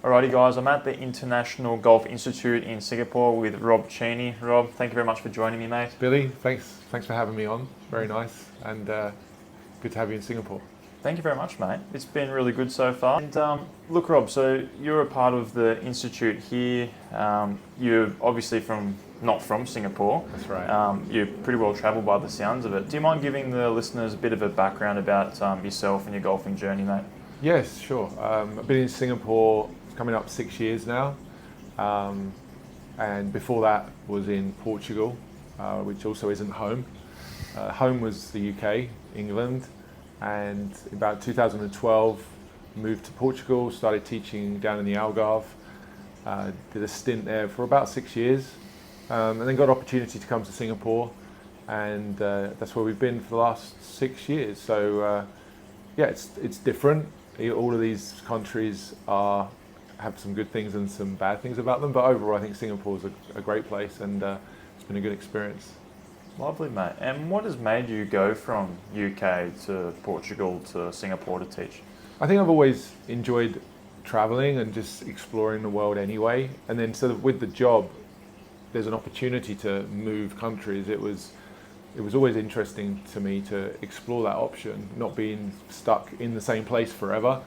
Alrighty guys, I'm at the International Golf Institute in Singapore with Rob Cheney. Rob, thank you very much for joining me, mate. Billy, thanks for having me on. Very nice, and good to have you in Singapore. Thank you very much, mate. It's been really good so far. And look, Rob, so you're a part of the Institute here. You're obviously not from Singapore. That's right. You're pretty well travelled by the sounds of it. Do you mind giving the listeners a bit of a background about yourself and your golfing journey, mate? Yes, sure. I've been in Singapore coming up 6 years now, and before that was in Portugal, which also isn't home. Home was the UK, England, and about 2012 moved to Portugal, started teaching down in the Algarve, did a stint there for about 6 years, and then got an opportunity to come to Singapore, and that's where we've been for the last 6 years. So yeah, it's different. All of these countries have some good things and some bad things about them, but overall I think Singapore is a great place, and it's been a good experience. Lovely, mate. And what has made you go from UK to Portugal to Singapore to teach? I think I've always enjoyed traveling and just exploring the world anyway, and then sort of with the job there's an opportunity to move countries. It was always interesting to me to explore that option, not being stuck in the same place forever.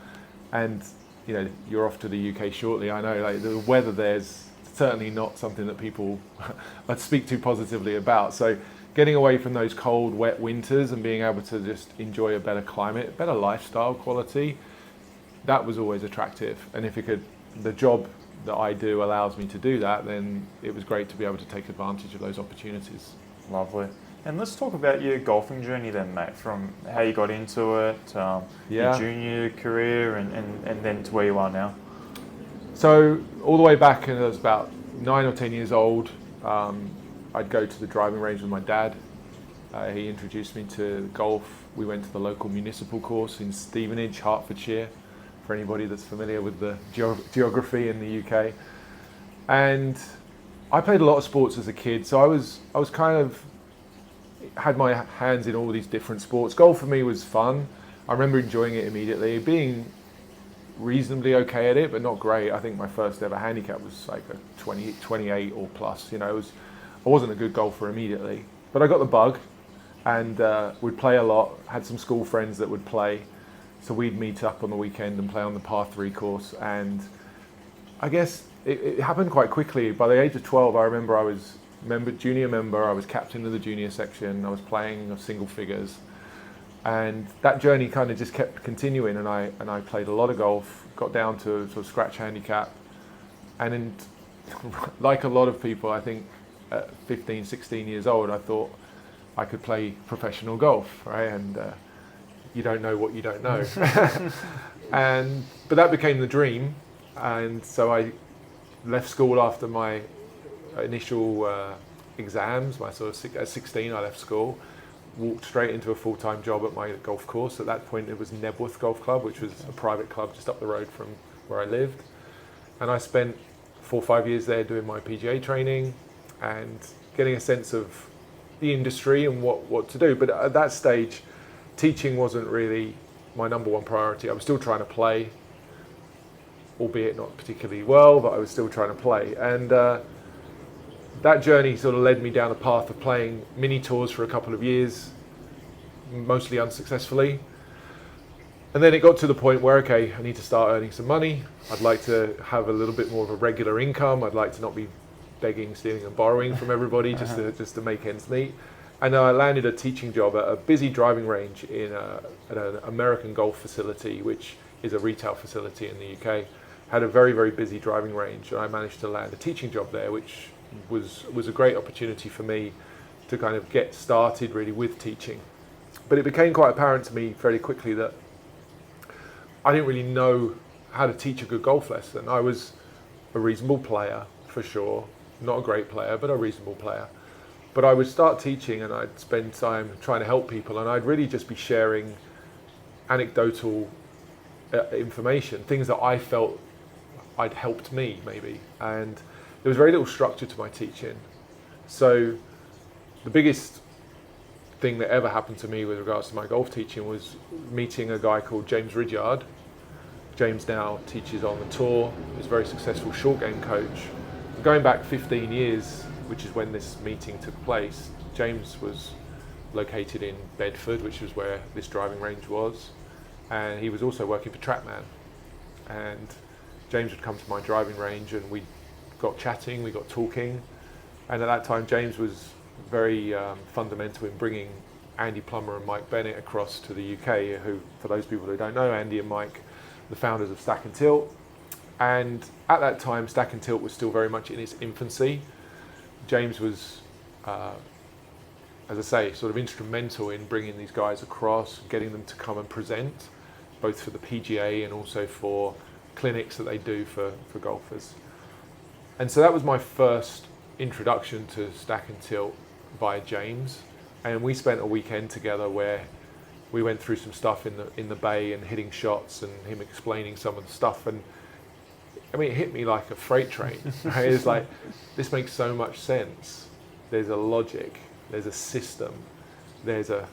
And you know, you're off to the UK shortly. I know, like, the weather there's certainly not something that people I'd speak too positively about. So getting away from those cold, wet winters and being able to just enjoy a better climate, better lifestyle quality, that was always attractive. And if the job that I do allows me to do that, then it was great to be able to take advantage of those opportunities. Lovely. And let's talk about your golfing journey then, mate, from how you got into it, your junior career, and then to where you are now. So all the way back, and I was about 9 or 10 years old, I'd go to the driving range with my dad. He introduced me to golf. We went to the local municipal course in Stevenage, Hertfordshire, for anybody that's familiar with the geography in the UK. And I played a lot of sports as a kid, so I was kind of had my hands in all these different sports. Golf for me was fun. I remember enjoying it immediately, being reasonably okay at it, but not great. I think my first ever handicap was like a 28 or plus. You know, I wasn't a good golfer immediately, but I got the bug, and would play a lot. Had some school friends that would play, so we'd meet up on the weekend and play on the par 3 course. And I guess it happened quite quickly. By the age of 12, I remember I was junior member, I was captain of the junior section, I was playing single figures, and that journey kind of just kept continuing, and I played a lot of golf, got down to sort of scratch handicap, and like a lot of people, I think at 15, 16 years old, I thought I could play professional golf, right? And you don't know what you don't know. But that became the dream, and so I left school after my initial exams. At 16 I left school, walked straight into a full-time job at my golf course. At that point it was Nebworth Golf Club, which was a private club just up the road from where I lived, and I spent 4 or 5 years there doing my PGA training and getting a sense of the industry and what to do. But at that stage teaching wasn't really my number one priority. I was still trying to play, albeit not particularly well, but I was still trying to play. And that journey sort of led me down a path of playing mini tours for a couple of years, mostly unsuccessfully. And then it got to the point where, okay, I need to start earning some money. I'd like to have a little bit more of a regular income. I'd like to not be begging, stealing and borrowing from everybody just to make ends meet. And I landed a teaching job at a busy driving range at an American golf facility, which is a retail facility in the UK. Had a very, very busy driving range, and I managed to land a teaching job there, which was a great opportunity for me to kind of get started really with teaching. But it became quite apparent to me fairly quickly that I didn't really know how to teach a good golf lesson. I was a reasonable player, for sure. Not a great player, but a reasonable player. But I would start teaching and I'd spend time trying to help people, and I'd really just be sharing anecdotal information, things that I felt I'd helped me maybe. And there was very little structure to my teaching. So the biggest thing that ever happened to me with regards to my golf teaching was meeting a guy called James Ridyard, James now teaches on the tour, is a very successful short game coach. Going back 15 years, which is when this meeting took place, James was located in Bedford, which was where this driving range was, and he was also working for Trackman. And James would come to my driving range and we got chatting, we got talking, and at that time James was very fundamental in bringing Andy Plummer and Mike Bennett across to the UK, who, for those people who don't know, Andy and Mike, the founders of Stack and Tilt. And at that time, Stack and Tilt was still very much in its infancy. James was, as I say, sort of instrumental in bringing these guys across, getting them to come and present, both for the PGA and also for clinics that they do for golfers. And so that was my first introduction to Stack and Tilt via James. And we spent a weekend together where we went through some stuff in the bay and hitting shots and him explaining some of the stuff. And I mean, it hit me like a freight train. Right? It's like, this makes so much sense. There's a logic, there's a system, there's a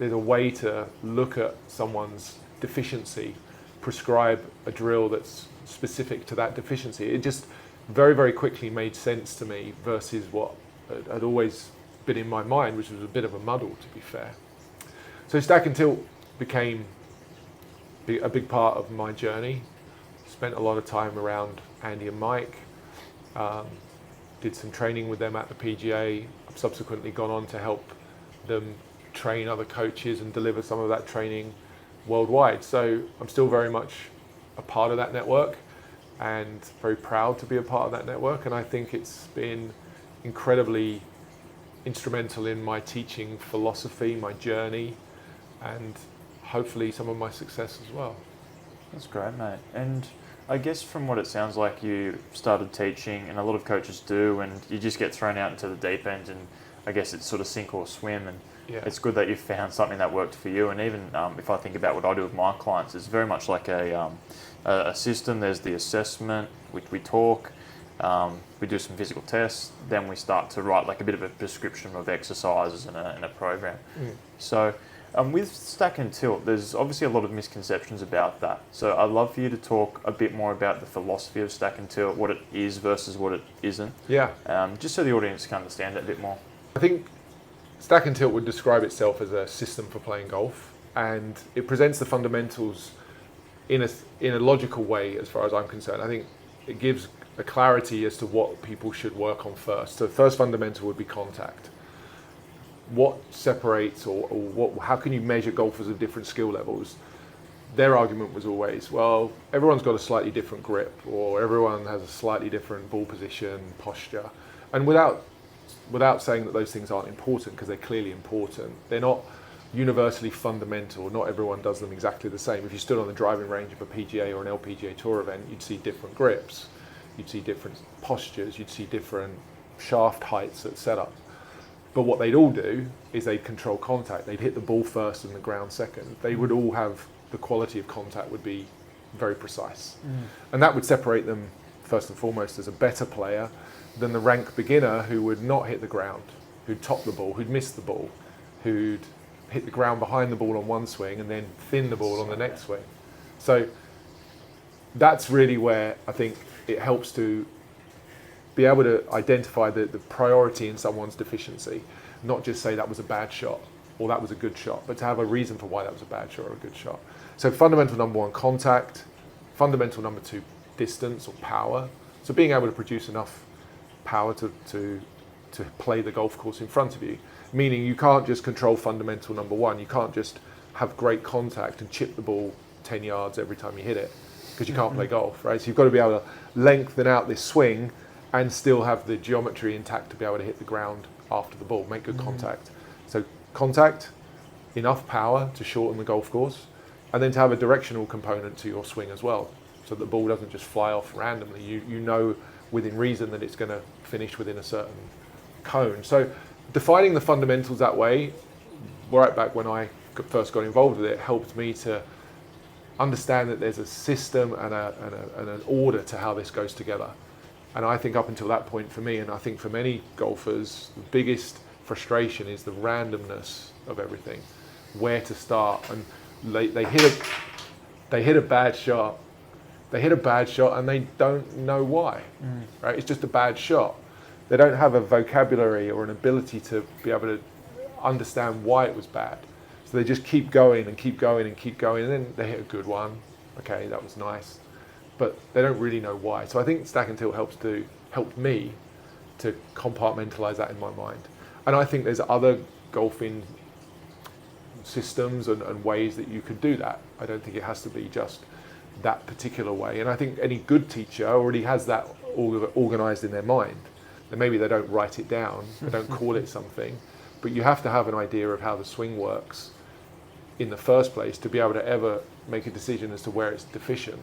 way to look at someone's deficiency, prescribe a drill that's specific to that deficiency. It just very, very quickly made sense to me versus what had always been in my mind, which was a bit of a muddle, to be fair. So Stack and Tilt became a big part of my journey. Spent a lot of time around Andy and Mike, did some training with them at the PGA. I've subsequently gone on to help them train other coaches and deliver some of that training worldwide. So I'm still very much a part of that network and very proud to be a part of that network. And I think it's been incredibly instrumental in my teaching philosophy, my journey, and hopefully some of my success as well. That's great, mate. And I guess from what it sounds like, you started teaching, and a lot of coaches do, and you just get thrown out into the deep end, and I guess it's sort of sink or swim. And it's good that you've found something that worked for you. And even if I think about what I do with my clients, it's very much like a system. There's the assessment, which we talk, we do some physical tests, then we start to write like a bit of a prescription of exercises in a program. So with Stack and Tilt, there's obviously a lot of misconceptions about that. So I'd love for you to talk a bit more about the philosophy of Stack and Tilt, what it is versus what it isn't. Yeah. Just so the audience can understand it a bit more. I think Stack and Tilt would describe itself as a system for playing golf, and it presents the fundamentals in a logical way as far as I'm concerned. I think it gives a clarity as to what people should work on first. So the first fundamental would be contact. What separates how can you measure golfers of different skill levels? Their argument was always, well, everyone's got a slightly different grip, or everyone has a slightly different ball position, posture. And without saying that those things aren't important, because they're clearly important, they're not universally fundamental. Not everyone does them exactly the same. If you stood on the driving range of a PGA or an LPGA Tour event, you'd see different grips, you'd see different postures, you'd see different shaft heights at setup. But what they'd all do is they'd control contact. They'd hit the ball first and the ground second. They would all have, the quality of contact would be very precise. And that would separate them first and foremost as a better player than the rank beginner who would not hit the ground, who'd top the ball, who'd miss the ball, who'd hit the ground behind the ball on one swing and then thin the ball on the next swing. So that's really where I think it helps to be able to identify the priority in someone's deficiency, not just say that was a bad shot or that was a good shot, but to have a reason for why that was a bad shot or a good shot. So fundamental number one, contact. Fundamental number two, distance or power. So being able to produce enough power to play the golf course in front of you, meaning you can't just control fundamental number one. You can't just have great contact and chip the ball 10 yards every time you hit it, because you can't play golf, right? So you've got to be able to lengthen out this swing and still have the geometry intact to be able to hit the ground after the ball, make good contact. So contact, enough power to shorten the golf course, and then to have a directional component to your swing as well, so that the ball doesn't just fly off randomly. You know within reason that it's going to finish within a certain cone. So defining the fundamentals that way, right back when I first got involved with it, helped me to understand that there's a system and an order to how this goes together. And I think up until that point for me, and I think for many golfers, the biggest frustration is the randomness of everything, where to start. And they hit a bad shot They hit a bad shot and they don't know why, right? It's just a bad shot. They don't have a vocabulary or an ability to be able to understand why it was bad. So they just keep going and keep going and keep going, and then they hit a good one. Okay, that was nice. But they don't really know why. So I think stack and tilt helped me to compartmentalize that in my mind. And I think there's other golfing systems and ways that you could do that. I don't think it has to be just that particular way. And I think any good teacher already has that organized in their mind. And maybe they don't write it down, they don't call it something, but you have to have an idea of how the swing works in the first place to be able to ever make a decision as to where it's deficient.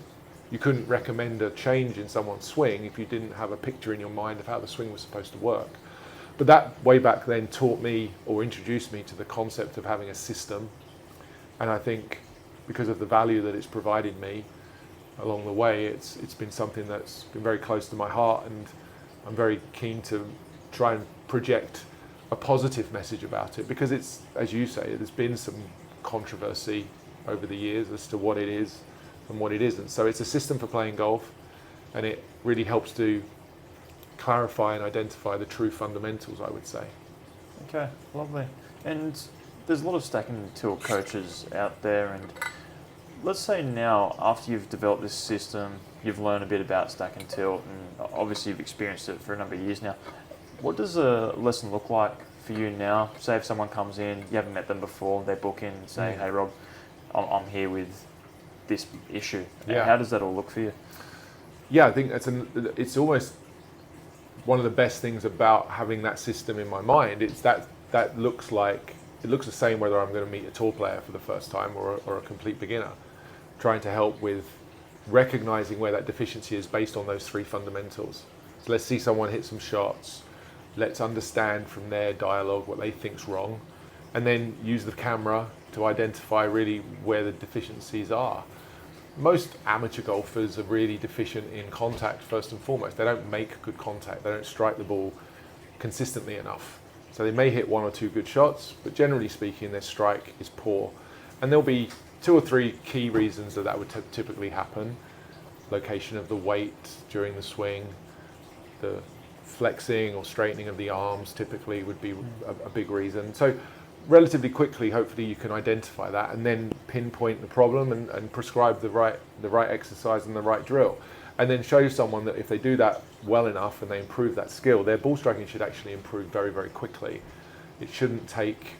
You couldn't recommend a change in someone's swing if you didn't have a picture in your mind of how the swing was supposed to work. But that way back then taught me or introduced me to the concept of having a system. And I think because of the value that it's provided me along the way, it's been something that's been very close to my heart, and I'm very keen to try and project a positive message about it, because it's, as you say, there's been some controversy over the years as to what it is and what it isn't. So it's a system for playing golf, and it really helps to clarify and identify the true fundamentals, I would say. Okay, lovely. And there's a lot of stack and tilt coaches out there, and let's say now, after you've developed this system, you've learned a bit about stack and tilt, and obviously you've experienced it for a number of years now. What does a lesson look like for you now? Say if someone comes in, you haven't met them before, they book in and say, hey Rob, I'm here with this issue. Yeah. How does that all look for you? Yeah, I think it's almost one of the best things about having that system in my mind. It's that looks like, it looks the same whether I'm going to meet a tour player for the first time or a complete beginner. Trying to help with recognizing where that deficiency is based on those three fundamentals. So let's see someone hit some shots. Let's understand from their dialogue what they think's wrong, and then use the camera to identify really where the deficiencies are. Most amateur golfers are really deficient in contact first and foremost. They don't make good contact. They don't strike the ball consistently enough. So they may hit one or two good shots, but generally speaking, their strike is poor. And there'll be 2 or 3 key reasons that would typically happen. Location of the weight during the swing, the flexing or straightening of the arms typically would be a big reason. So relatively quickly, hopefully you can identify that and then pinpoint the problem and prescribe the right exercise and the right drill. And then show someone that if they do that well enough and they improve that skill, their ball striking should actually improve very, very quickly. It shouldn't take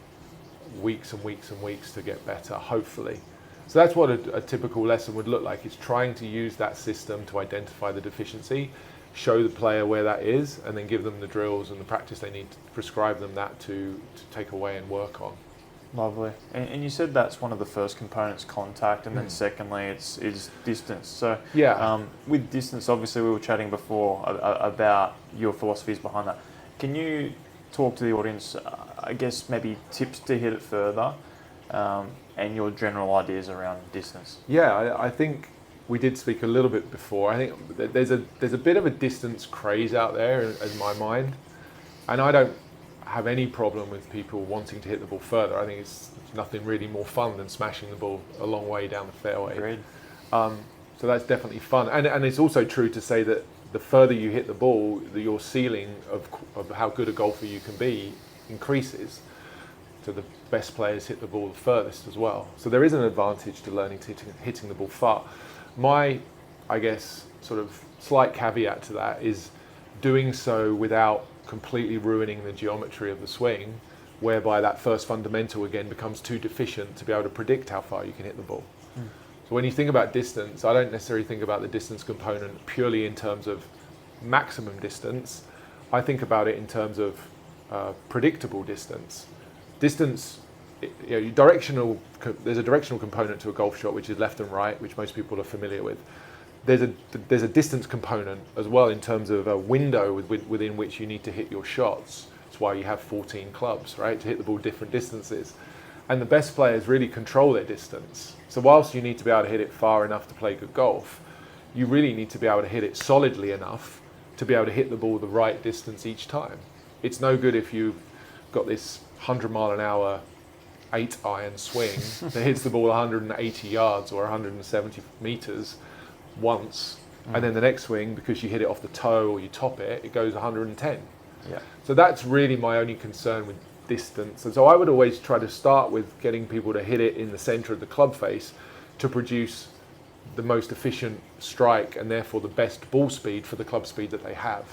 weeks and weeks and weeks to get better, hopefully. So that's what a typical lesson would look like. It's trying to use that system to identify the deficiency, show the player where that is, and then give them the drills and the practice they need to prescribe them that to take away and work on. Lovely. And you said that's one of the first components, contact, and then secondly is distance. So yeah. With distance, obviously we were chatting before about your philosophies behind that. Can you talk to the audience, I guess maybe tips to hit it further, and your general ideas around distance? Yeah, I think we did speak a little bit before. I think there's a bit of a distance craze out there in my mind, and I don't have any problem with people wanting to hit the ball further. I think it's nothing really more fun than smashing the ball a long way down the fairway. Agreed. So that's definitely fun, and it's also true to say that the further you hit the ball, your ceiling of how good a golfer you can be increases. So the best players hit the ball the furthest as well. So there is an advantage to learning to hitting the ball far. My, I guess, sort of slight caveat to that is doing so without completely ruining the geometry of the swing, whereby that first fundamental again becomes too deficient to be able to predict how far you can hit the ball. So when you think about distance, I don't necessarily think about the distance component purely in terms of maximum distance. I think about it in terms of predictable distance. Distance, there's a directional component to a golf shot, which is left and right, which most people are familiar with. There's a distance component as well in terms of a window within which you need to hit your shots. That's why you have 14 clubs, right, to hit the ball different distances. And the best players really control their distance. So whilst you need to be able to hit it far enough to play good golf, you really need to be able to hit it solidly enough to be able to hit the ball the right distance each time. It's no good if you've got this 100-mile-an-hour 8-iron swing that hits the ball 180 yards or 170 meters, once, and then the next swing, because you hit it off the toe or you top it, it goes 110. Yeah. So that's really my only concern with distance. And so I would always try to start with getting people to hit it in the center of the club face to produce the most efficient strike and therefore the best ball speed for the club speed that they have.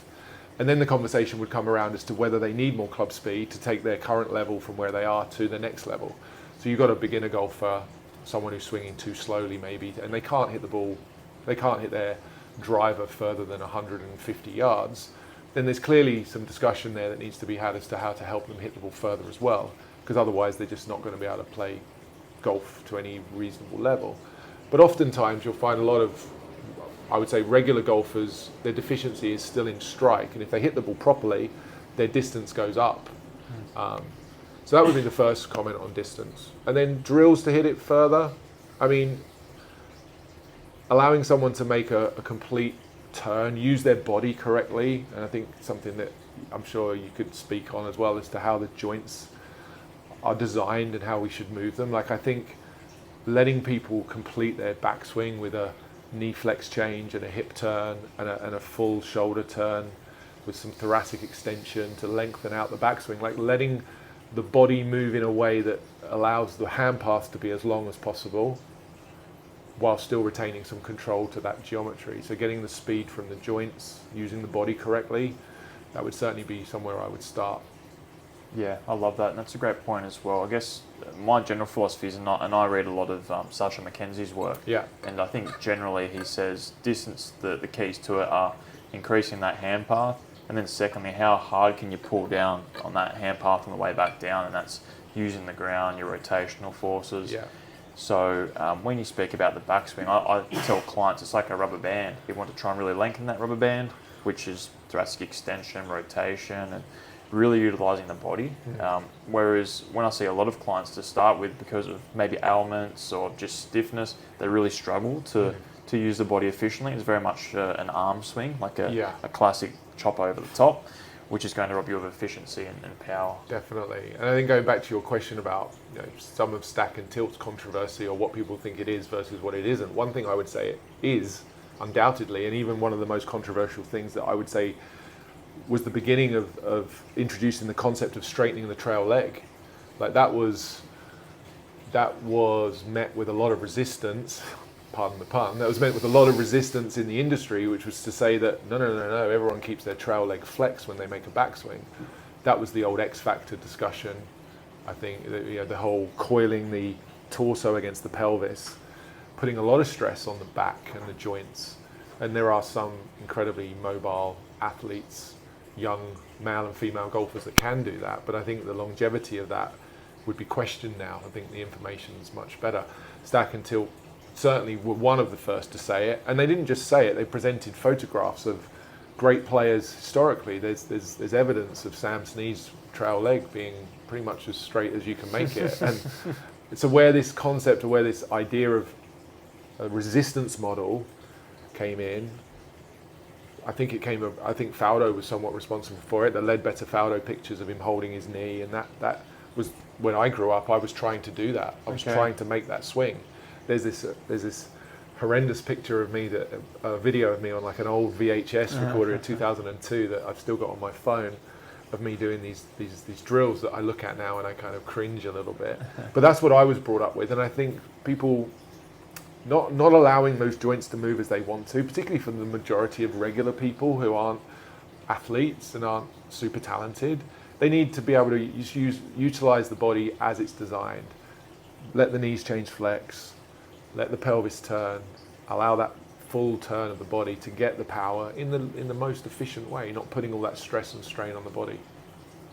And then the conversation would come around as to whether they need more club speed to take their current level from where they are to the next level. So you've got a beginner golfer, someone who's swinging too slowly maybe, and they can't hit the ball, they can't hit their driver further than 150 yards, then there's clearly some discussion there that needs to be had as to how to help them hit the ball further as well, because otherwise they're just not going to be able to play golf to any reasonable level. But oftentimes you'll find a lot of, I would say, regular golfers, their deficiency is still in strike, and if they hit the ball properly, their distance goes up. So that would be the first comment on distance. And then drills to hit it further. I mean, allowing someone to make a complete turn, use their body correctly, and I think something that I'm sure you could speak on as well as to how the joints are designed and how we should move them. Like, I think letting people complete their backswing with a knee flex change and a hip turn and a full shoulder turn with some thoracic extension to lengthen out the backswing, like letting the body move in a way that allows the hand pass to be as long as possible while still retaining some control to that geometry. So getting the speed from the joints, using the body correctly, that would certainly be somewhere I would start. Yeah, I love that, and that's a great point as well. I guess my general philosophy is, and I read a lot of Sasha McKenzie's work, and I think generally he says distance, the keys to it are increasing that hand path, and then secondly, how hard can you pull down on that hand path on the way back down, and that's using the ground, your rotational forces. Yeah. So when you speak about the backswing, I tell clients it's like a rubber band. You want to try and really lengthen that rubber band, which is thoracic extension, rotation, and really utilising the body. Whereas when I see a lot of clients to start with, because of maybe ailments or just stiffness, they really struggle to use the body efficiently. It's very much an arm swing, like a classic chop over the top, which is going to rob you of efficiency and power. Definitely. And I think going back to your question about some of stack and tilt's controversy or what people think it is versus what it isn't, one thing I would say it is undoubtedly, and even one of the most controversial things that I would say was the beginning of introducing the concept of straightening the trail leg. Like that was met with a lot of resistance, pardon the pun, that was met with a lot of resistance in the industry, which was to say that no, everyone keeps their trail leg flexed when they make a backswing. That was the old X factor discussion. I think the whole coiling the torso against the pelvis, putting a lot of stress on the back and the joints. And there are some incredibly mobile athletes, young male and female golfers that can do that, but I think the longevity of that would be questioned now. I think the information is much better. Stack and tilt certainly were one of the first to say it, and they didn't just say it, they presented photographs of great players historically. There's evidence of Sam Snead's trail leg being pretty much as straight as you can make it. And so where this concept, or where this idea of a resistance model came in, I think Faldo was somewhat responsible for it. The Ledbetter Faldo pictures of him holding his knee, and that was when I grew up. I was trying to do that. I was trying to make that swing. There's this horrendous picture of me, a video of me on like an old VHS recorder in 2002 that I've still got on my phone, of me doing these drills that I look at now and I kind of cringe a little bit. But that's what I was brought up with, and I think people not allowing those joints to move as they want to, particularly for the majority of regular people who aren't athletes and aren't super talented, they need to be able to utilize the body as it's designed. Let the knees change flex, let the pelvis turn, allow that full turn of the body to get the power in the most efficient way, not putting all that stress and strain on the body.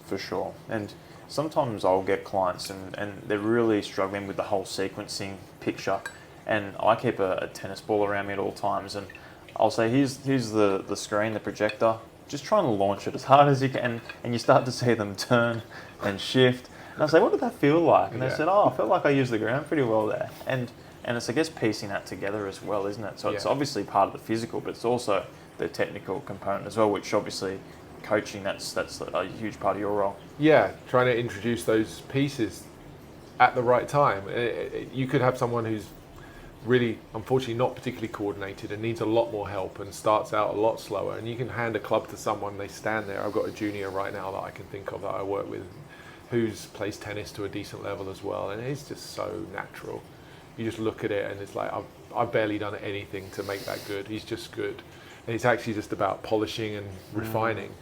For sure. And sometimes I'll get clients and they're really struggling with the whole sequencing picture. And I keep a tennis ball around me at all times, and I'll say, here's the screen, the projector. Just try and launch it as hard as you can, and you start to see them turn and shift. And I say, what did that feel like? And they said, I felt like I used the ground pretty well there. And it's, I guess, piecing that together as well, isn't it? So it's obviously part of the physical, but it's also the technical component as well, which obviously coaching, that's a huge part of your role. Yeah, trying to introduce those pieces at the right time. You could have someone who's really, unfortunately, not particularly coordinated and needs a lot more help and starts out a lot slower. And you can hand a club to someone, they stand there. I've got a junior right now that I can think of that I work with who's plays tennis to a decent level as well. And it's just so natural. You just look at it and it's like, I've barely done anything to make that good. He's just good. And it's actually just about polishing and refining.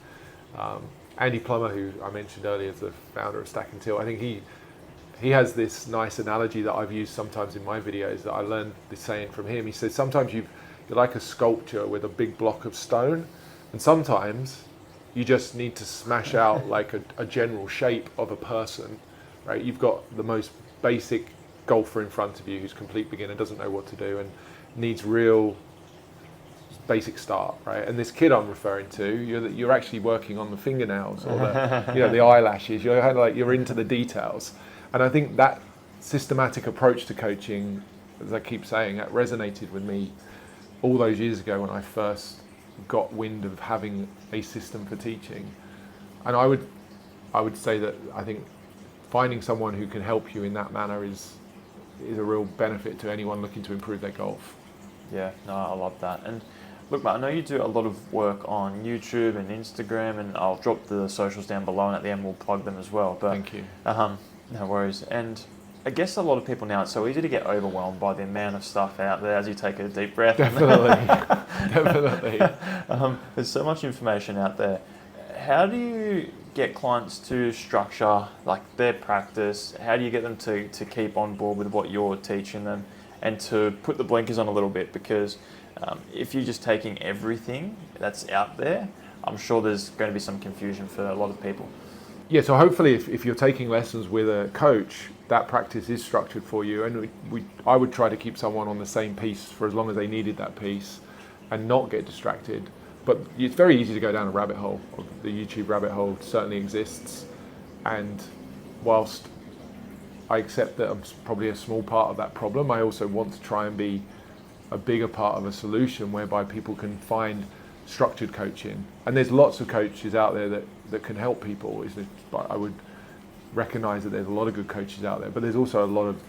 Andy Plummer, who I mentioned earlier, is the founder of Stack and Till. I think he has this nice analogy that I've used sometimes in my videos that I learned this saying from him. He says sometimes you're like a sculpture with a big block of stone, and sometimes you just need to smash out like a general shape of a person, right? You've got the most basic golfer in front of you who's a complete beginner, doesn't know what to do, and needs real basic start, right? And this kid I'm referring to, you're actually working on the fingernails or the eyelashes. You're kind of like you're into the details. And I think that systematic approach to coaching, as I keep saying, that resonated with me all those years ago when I first got wind of having a system for teaching. And I would say that I think finding someone who can help you in that manner is a real benefit to anyone looking to improve their golf. Yeah, no, I love that. And look, Matt, I know you do a lot of work on YouTube and Instagram, and I'll drop the socials down below, and at the end we'll plug them as well. But thank you. No worries. And I guess a lot of people now, it's so easy to get overwhelmed by the amount of stuff out there as you take a deep breath. Definitely. Definitely. There's so much information out there. How do you get clients to structure like their practice? How do you get them to keep on board with what you're teaching them and to put the blinkers on a little bit? Because if you're just taking everything that's out there, I'm sure there's going to be some confusion for a lot of people. Yeah, so hopefully if you're taking lessons with a coach, that practice is structured for you. And I would try to keep someone on the same piece for as long as they needed that piece and not get distracted. But it's very easy to go down a rabbit hole. The YouTube rabbit hole certainly exists. And whilst I accept that I'm probably a small part of that problem, I also want to try and be a bigger part of a solution whereby people can find structured coaching. And there's lots of coaches out there that can help people. I would recognize that there's a lot of good coaches out there, but there's also a lot of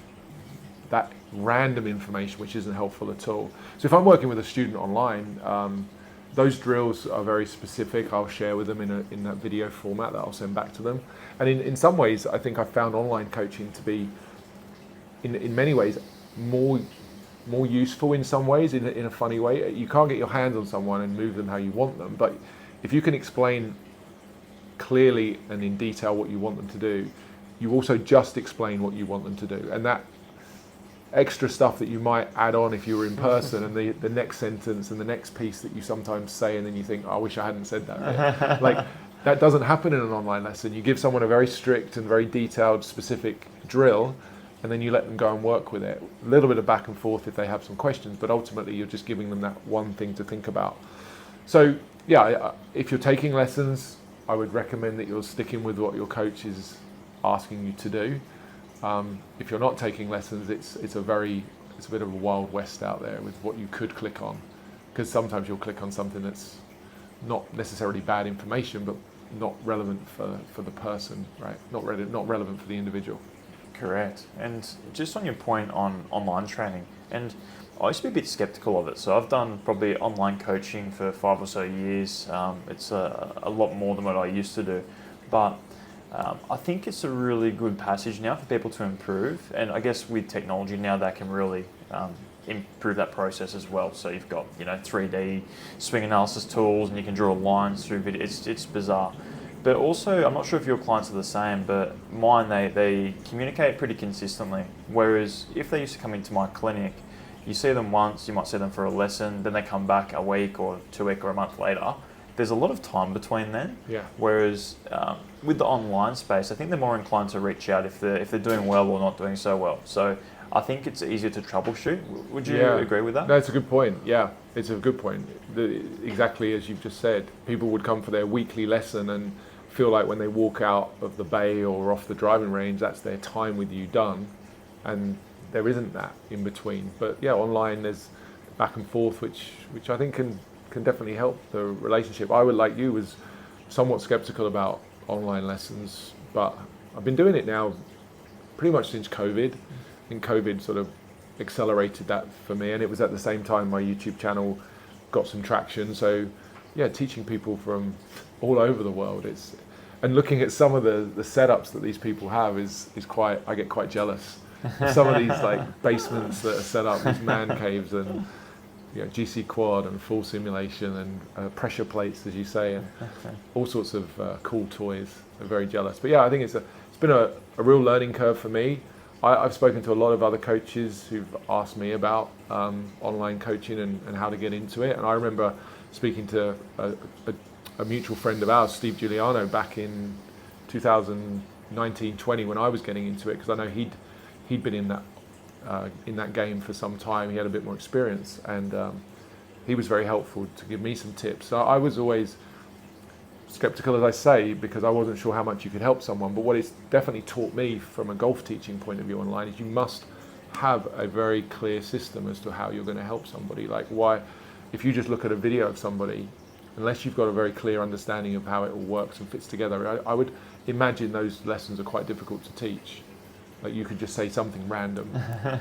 that random information which isn't helpful at all. So if I'm working with a student online, those drills are very specific. I'll share with them in that video format that I'll send back to them. And in some ways, I think I've found online coaching to be, in many ways, more useful in some ways, in a funny way. You can't get your hands on someone and move them how you want them, but if you can explain clearly and in detail what you want them to do, you also just explain what you want them to do. And that extra stuff that you might add on if you were in person and the next sentence and the next piece that you sometimes say and then you think, oh, I wish I hadn't said that. Like, that doesn't happen in an online lesson. You give someone a very strict and very detailed, specific drill, and then you let them go and work with it. A little bit of back and forth if they have some questions, but ultimately you're just giving them that one thing to think about. So yeah, if you're taking lessons, I would recommend that you're sticking with what your coach is asking you to do. If you're not taking lessons, it's a bit of a wild west out there with what you could click on, because sometimes you'll click on something that's not necessarily bad information, but not relevant for the person, right? Not relevant for the individual. Correct. And just on your point on online training, and I used to be a bit skeptical of it. So I've done probably online coaching for 5 or so years. It's a lot more than what I used to do. But I think it's a really good passage now for people to improve. And I guess with technology now, that can really improve that process as well. So you've got 3D swing analysis tools, and you can draw lines through video. It's bizarre. But also, I'm not sure if your clients are the same, but mine, they communicate pretty consistently. Whereas if they used to come into my clinic, you see them once, you might see them for a lesson, then they come back a week or 2 weeks or a month later. There's a lot of time between then. Yeah. Whereas with the online space, I think they're more inclined to reach out if they're doing well or not doing so well. So I think it's easier to troubleshoot. Would you agree with that? No, it's a good point. Yeah, it's a good point. Exactly as you've just said, people would come for their weekly lesson and feel like when they walk out of the bay or off the driving range, that's their time with you done, and there isn't that in between. But yeah, online there's back and forth, which I think can definitely help the relationship. I would, like you, was somewhat skeptical about online lessons, but I've been doing it now pretty much since COVID. I think COVID sort of accelerated that for me. And it was at the same time my YouTube channel got some traction. So yeah, teaching people from all over the world, and looking at some of the setups that these people have is quite, I get quite jealous. Some of these like basements that are set up, these man caves, and GC quad and full simulation and pressure plates, as you say, and all sorts of cool toys. I'm very jealous. But yeah, I think it's been a real learning curve for me. I've spoken to a lot of other coaches who've asked me about online coaching and how to get into it. And I remember speaking to a mutual friend of ours, Steve Giuliano, back in 2019-20 when I was getting into it, because I know he'd been in that game for some time. He had a bit more experience, and he was very helpful to give me some tips. So I was always skeptical, as I say, because I wasn't sure how much you could help someone. But what it's definitely taught me from a golf teaching point of view online is you must have a very clear system as to how you're going to help somebody. Like, why, if you just look at a video of somebody, unless you've got a very clear understanding of how it all works and fits together, I would imagine those lessons are quite difficult to teach. Like, you could just say something random,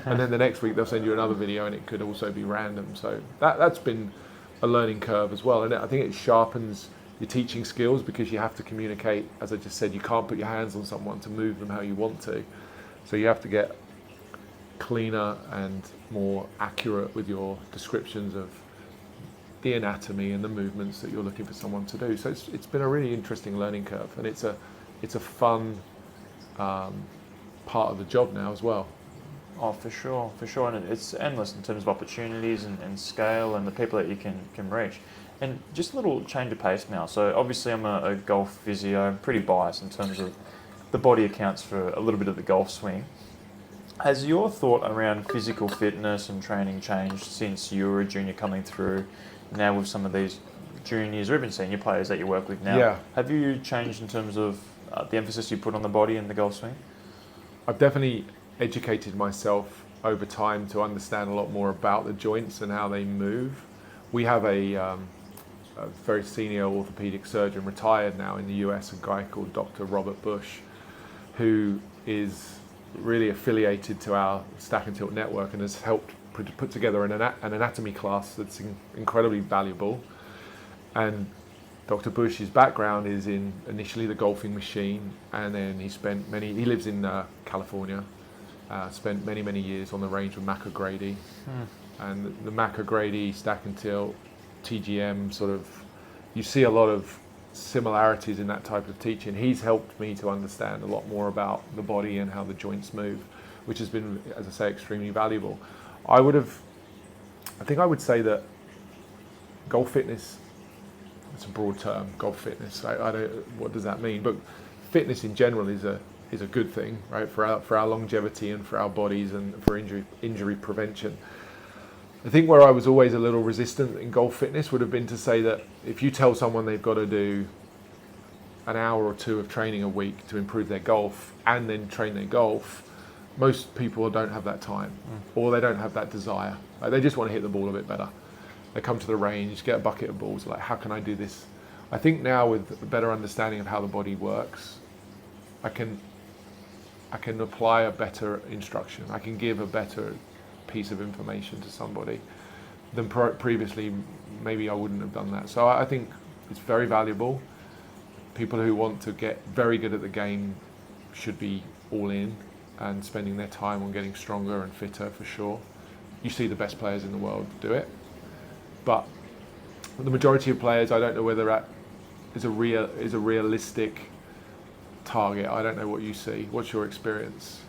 and then the next week they'll send you another video and it could also be random. So that's been a learning curve as well, and I think it sharpens your teaching skills, because you have to communicate. As I just said, you can't put your hands on someone to move them how you want to, so you have to get cleaner and more accurate with your descriptions of the anatomy and the movements that you're looking for someone to do. So it's been a really interesting learning curve, and it's a fun part of the job now as well. Oh, for sure, and it's endless in terms of opportunities and scale and the people that you can reach. And just a little change of pace now. So obviously I'm a golf physio. I'm pretty biased in terms of the body accounts for a little bit of the golf swing. Has your thought around physical fitness and training changed since you were a junior coming through, now with some of these juniors or even senior players that you work with now? Yeah. Have you changed in terms of the emphasis you put on the body and the golf swing? I've definitely educated myself over time to understand a lot more about the joints and how they move. We have a very senior orthopedic surgeon, retired now in the US, a guy called Dr. Robert Bush, who is really affiliated to our Stack and Tilt network and has helped put together an anatomy class that's incredibly valuable. And Dr. Bush's background is in initially the golfing machine, and then he lives in California, spent many years on the range with Mac O'Grady. And the Mac O'Grady, Stack and Tilt, TGM sort of, you see a lot of similarities in that type of teaching. He's helped me to understand a lot more about the body and how the joints move, which has been, as I say, extremely valuable. I think I would say that golf fitness, it's a broad term, golf fitness. I don't, what does that mean? But fitness in general is a good thing, right? For our longevity and for our bodies and for injury prevention. I think where I was always a little resistant in golf fitness would have been to say that if you tell someone they've got to do an hour or two of training a week to improve their golf and then train their golf, most people don't have that time, or they don't have that desire. Like, they just want to hit the ball a bit better. They come to the range, get a bucket of balls, like, how can I do this? I think now with a better understanding of how the body works, I can apply a better instruction. I can give a better piece of information to somebody than previously. Maybe I wouldn't have done that. So I think it's very valuable. People who want to get very good at the game should be all in and spending their time on getting stronger and fitter, for sure. You see the best players in the world do it, but the majority of players, I don't know whether that is a realistic target. I don't know what you see. What's your experience?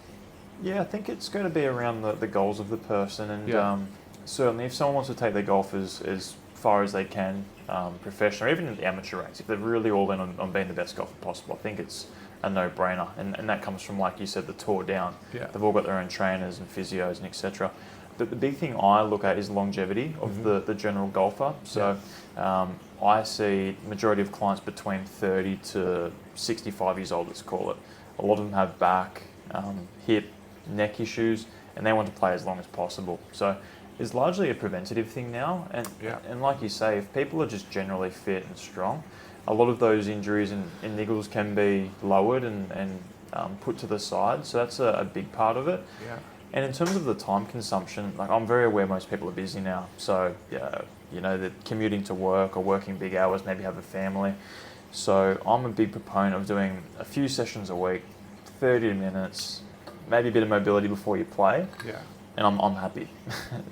Yeah, I think it's going to be around the goals of the person, and certainly if someone wants to take their golf as far as they can, professional, or even in the amateur ranks, if they're really all in on being the best golfer possible, I think it's a no-brainer, and that comes from, like you said, the tour down. Yeah. They've all got their own trainers and physios and etc. The big thing I look at is longevity of the general golfer. So I see majority of clients between 30 to 65 years old, let's call it. A lot of them have back, hip, neck issues, and they want to play as long as possible. So it's largely a preventative thing now, and like you say, if people are just generally fit and strong, a lot of those injuries and niggles can be lowered and put to the side. So that's a big part of it. And in terms of the time consumption, like I'm very aware most people are busy now. So, yeah, you know, they're commuting to work or working big hours, maybe have a family. So I'm a big proponent of doing a few sessions a week, 30 minutes, maybe a bit of mobility before you play. Yeah. And I'm happy.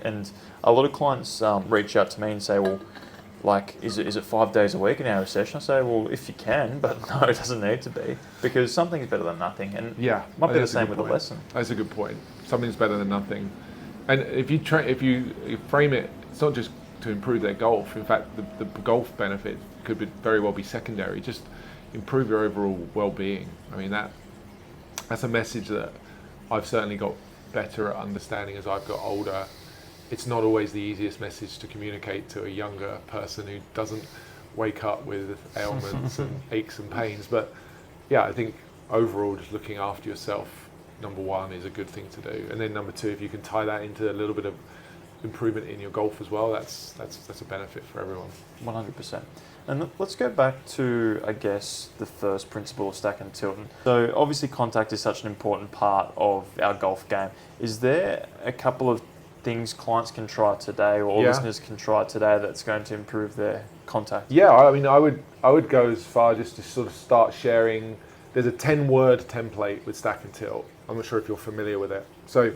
And a lot of clients reach out to me and say, well, like, is it 5 days a week, an hour a session? I say, well, if you can, but no, it doesn't need to be, because something's better than nothing. And yeah, might be the same with a lesson. That's a good point. Something's better than nothing. And if you frame it, it's not just to improve their golf. In fact, the golf benefit could very well be secondary. Just improve your overall well-being. I mean, that's a message that I've certainly got better at understanding as I've got older. It's not always the easiest message to communicate to a younger person who doesn't wake up with ailments and aches and pains. But yeah, I think overall just looking after yourself, number one, is a good thing to do. And then number two, if you can tie that into a little bit of improvement in your golf as well, that's a benefit for everyone. 100%. And let's go back to, I guess, the first principle of stack and tilt. So obviously contact is such an important part of our golf game. Is there a couple of things clients can try today, or listeners can try today, that's going to improve their contact? Yeah, I mean, I would go as far just to sort of start sharing. There's a 10-word template with stack and tilt. I'm not sure if you're familiar with it. So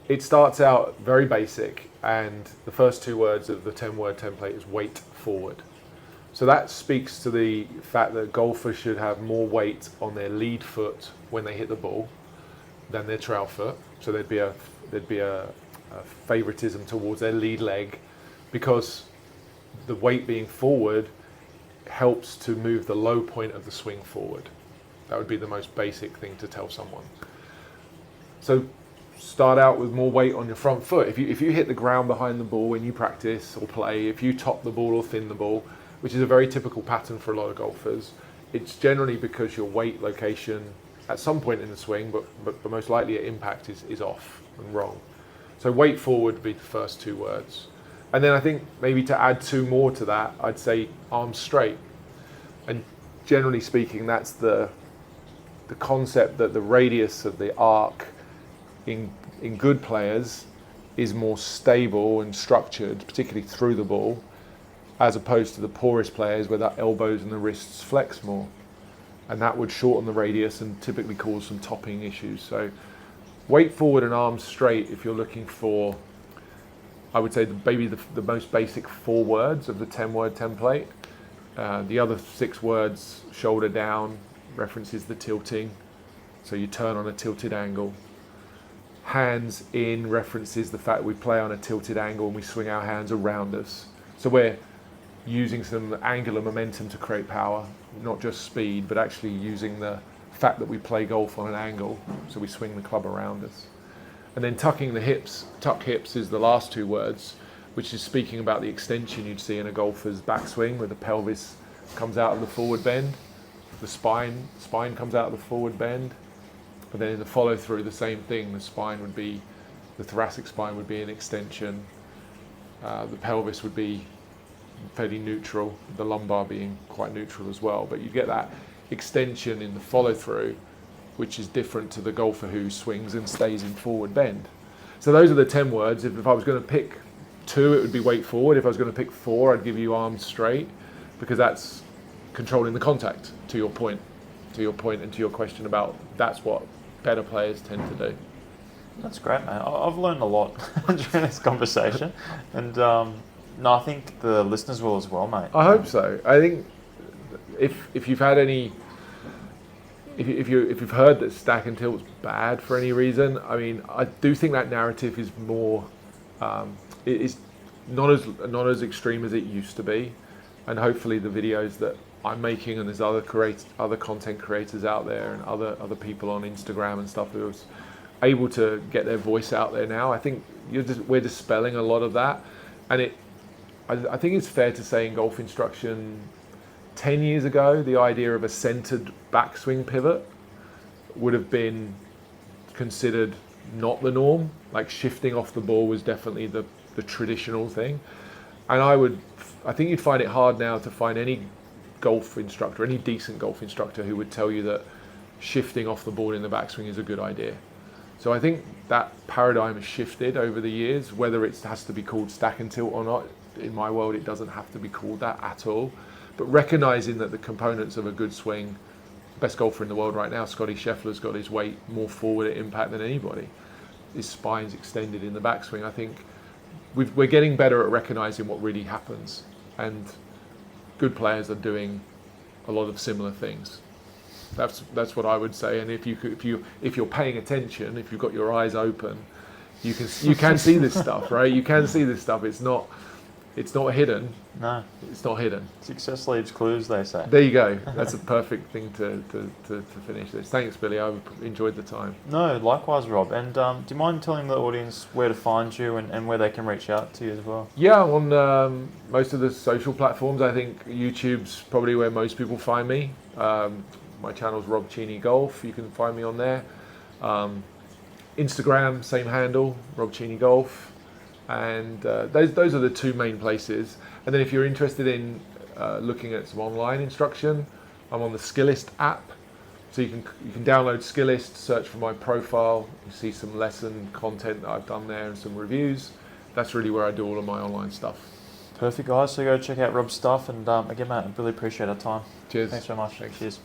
it starts out very basic, and the first 2 words of the 10-word template is weight forward. So that speaks to the fact that golfers should have more weight on their lead foot when they hit the ball than their trail foot. So there'd be a favoritism towards their lead leg, because the weight being forward helps to move the low point of the swing forward. That would be the most basic thing to tell someone. So start out with more weight on your front foot. If you hit the ground behind the ball when you practice or play, if you top the ball or thin the ball, which is a very typical pattern for a lot of golfers, it's generally because your weight location at some point in the swing, but most likely at impact is off and wrong. So weight forward would be the first 2 words. And then I think maybe to add 2 more to that, I'd say arms straight. And generally speaking, that's the concept that the radius of the arc in good players is more stable and structured, particularly through the ball, as opposed to the poorest players where the elbows and the wrists flex more. And that would shorten the radius and typically cause some topping issues. So weight forward and arms straight, if you're looking for, I would say maybe the most basic 4 words of the 10-word template. The other 6 words, shoulder down, references the tilting. So you turn on a tilted angle. Hands in references the fact we play on a tilted angle and we swing our hands around us. So we're using some angular momentum to create power, not just speed, but actually using the fact that we play golf on an angle, so we swing the club around us. And then tucking the hips. Tuck hips is the last 2 words, which is speaking about the extension you'd see in a golfer's backswing, where the pelvis comes out of the forward bend, the spine comes out of the forward bend. But then in the follow through, the same thing. The thoracic spine would be an extension. The pelvis would be fairly neutral, the lumbar being quite neutral as well. But you get that extension in the follow through, which is different to the golfer who swings and stays in forward bend. So those are the 10 words. If I was going to pick 2, it would be weight forward. If I was going to pick 4, I'd give you arms straight, because that's controlling the contact, to your point and to your question about that's what better players tend to do. That's great, man. I've learned a lot during this conversation, and no, I think the listeners will as well, mate. I hope so. I think if you've had any, if you've heard that stack and tilt's bad for any reason, I mean, I do think that narrative is more, it is not as extreme as it used to be, and hopefully the videos that I'm making, and there's other content creators out there and other people on Instagram and stuff who are able to get their voice out there now. I think we're dispelling a lot of that, and I think it's fair to say in golf instruction, 10 years ago, the idea of a centered backswing pivot would have been considered not the norm. Like shifting off the ball was definitely the traditional thing, and I think you'd find it hard now to find any golf instructor, any decent golf instructor, who would tell you that shifting off the ball in the backswing is a good idea. So I think that paradigm has shifted over the years, whether it has to be called stack and tilt or not. In my world, it doesn't have to be called that at all. But recognizing that the components of a good swing, best golfer in the world right now, Scotty Scheffler's got his weight more forward at impact than anybody. His spine's extended in the backswing. I think we're getting better at recognizing what really happens, and good players are doing a lot of similar things. That's what I would say. And if you're paying attention, if you've got your eyes open, you can see this stuff, right? You can see this stuff. It's not hidden. No, it's not hidden. Success leaves clues, they say. There you go. That's a perfect thing to finish this. Thanks, Billy. I've enjoyed the time. No, likewise, Rob. And do you mind telling the audience where to find you and where they can reach out to you as well? Yeah, I'm on most of the social platforms. I think YouTube's probably where most people find me. My channel's Rob Cheney Golf. You can find me on there. Instagram, same handle, Rob Cheney Golf. And those are the two main places. And then if you're interested in looking at some online instruction, I'm on the Skillist app. So you can download Skillist, search for my profile, you see some lesson content that I've done there and some reviews. That's really where I do all of my online stuff. Perfect, guys. So go check out Rob's stuff. And again, mate, I really appreciate our time. Cheers. Thanks so much. Cheers.